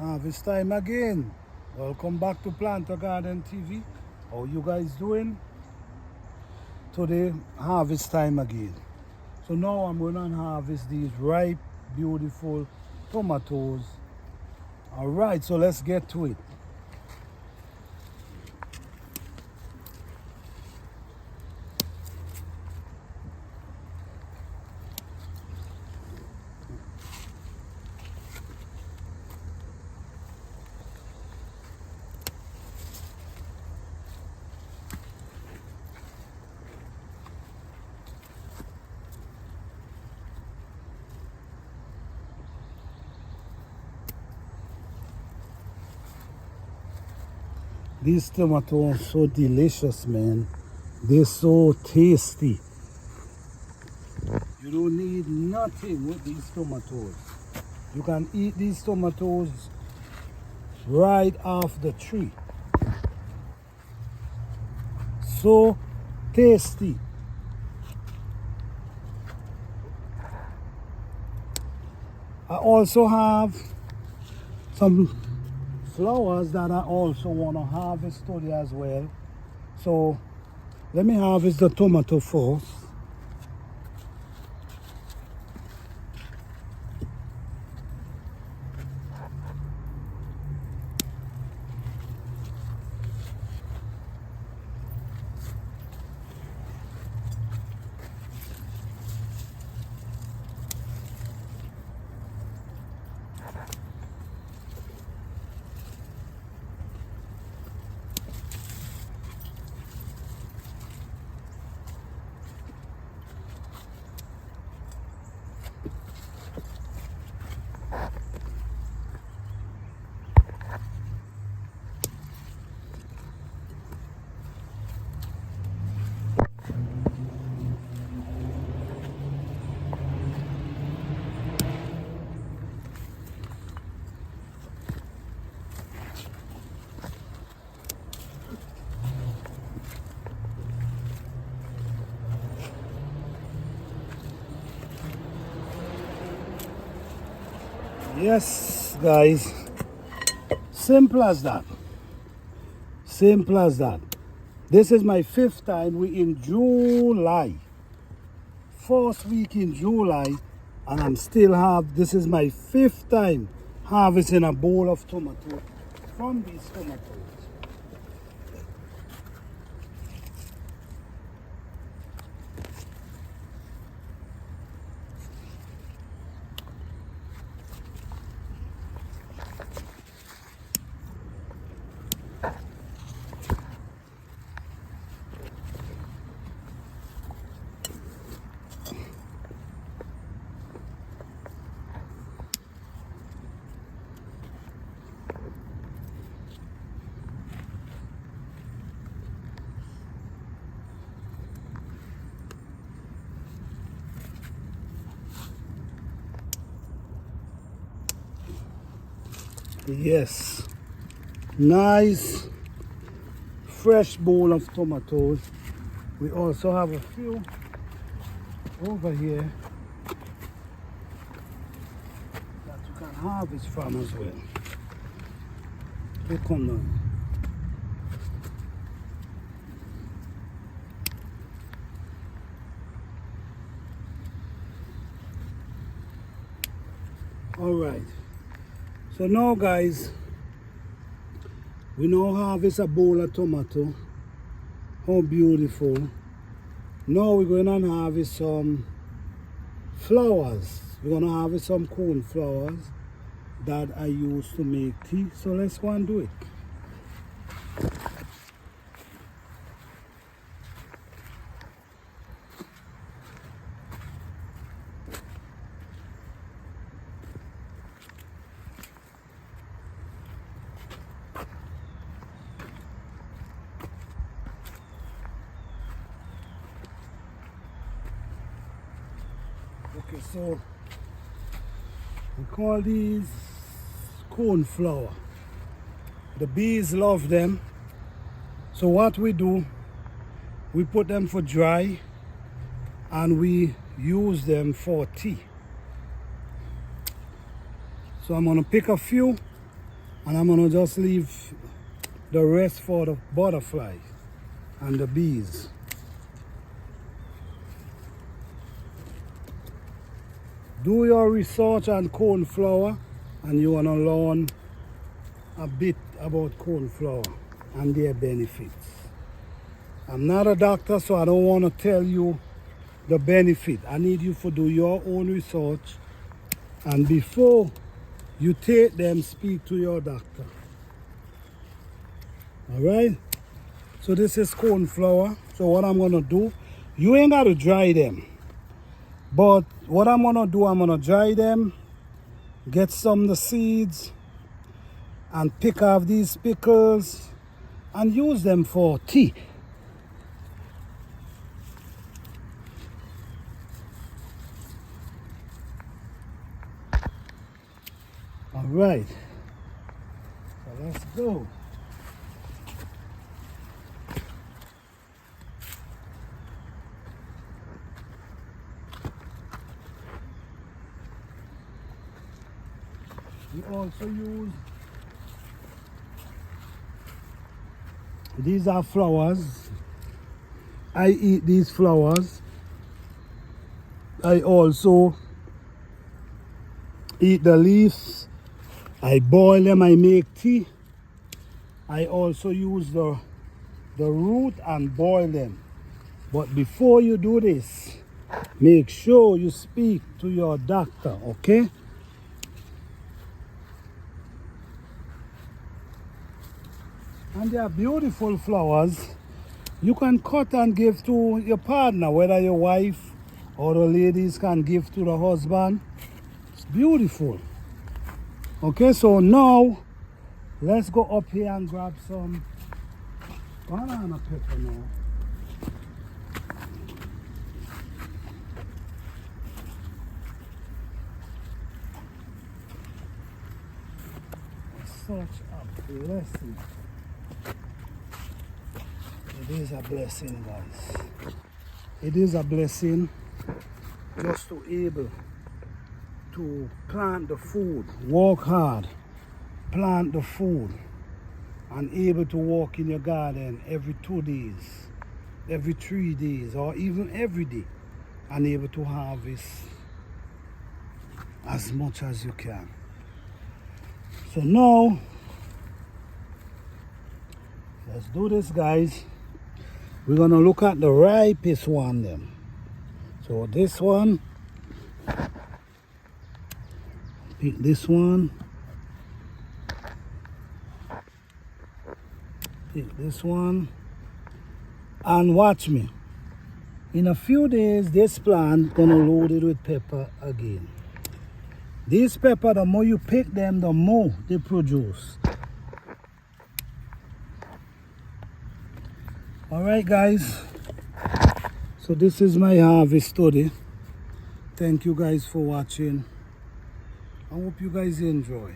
Harvest time again. Welcome back to Planter Garden TV. How you guys doing? Today, harvest time again. So now I'm going to harvest these ripe, beautiful tomatoes. Alright, so let's get to it. These tomatoes are so delicious, man. They're so tasty. You don't need nothing with these tomatoes. You can eat these tomatoes right off the tree. So tasty. I also have some flowers that I also want to harvest today as well. So let me harvest the tomato first. Yes, guys, simple as that. Simple as that. This is my 5th time. We in July, first week in July, and I'm still this is my 5th time harvesting a bowl of tomato from these tomatoes. Yes, nice fresh bowl of tomatoes. We also have a few over here that you can harvest from as well. They come down. All right. So now, guys, we now harvest a bowl of tomato. How beautiful. Now we're going to harvest some flowers. We're going to harvest some cornflowers that I use to make tea. So let's go and do it. Okay, so we call these cornflower. The bees love them. So what we do, we put them for dry and we use them for tea. So I'm gonna pick a few And I'm gonna just leave the rest for the butterfly and the bees. Do your research on cornflower and you wanna learn a bit about cornflower and their benefits. I'm not a doctor, so I don't want to tell you the benefit. I need you to do your own research, and before you take them, speak to your doctor. All right? So this is cornflower. So what I'm gonna do, you ain't gotta dry them, but what I'm gonna do, I'm gonna dry them, get some of the seeds, and pick off these pickles and use them for tea. All right, so let's go. We also use, these are flowers. I eat these flowers. I also eat the leaves. I boil them, I make tea. I also use the root and boil them. But before you do this, make sure you speak to your doctor, okay? And they are beautiful flowers. You can cut and give to your partner, whether your wife or the ladies can give to the husband. It's beautiful. Okay, so now let's go up here and grab some banana pepper now. It's such a blessing. It is a blessing, guys. It is a blessing just to able to plant the food, work hard, plant the food, and able to walk in your garden every 2 days, every 3 days, or even every day, and able to harvest as much as you can. So now, let's do this, guys. We're gonna look at the ripest one then. So this one, pick this one, pick this one, and watch me. In a few days, this plant gonna load it with pepper again. These pepper, the more you pick them, the more they produce. All right, guys. So this is my harvest study. Thank you guys for watching. I hope you guys enjoy.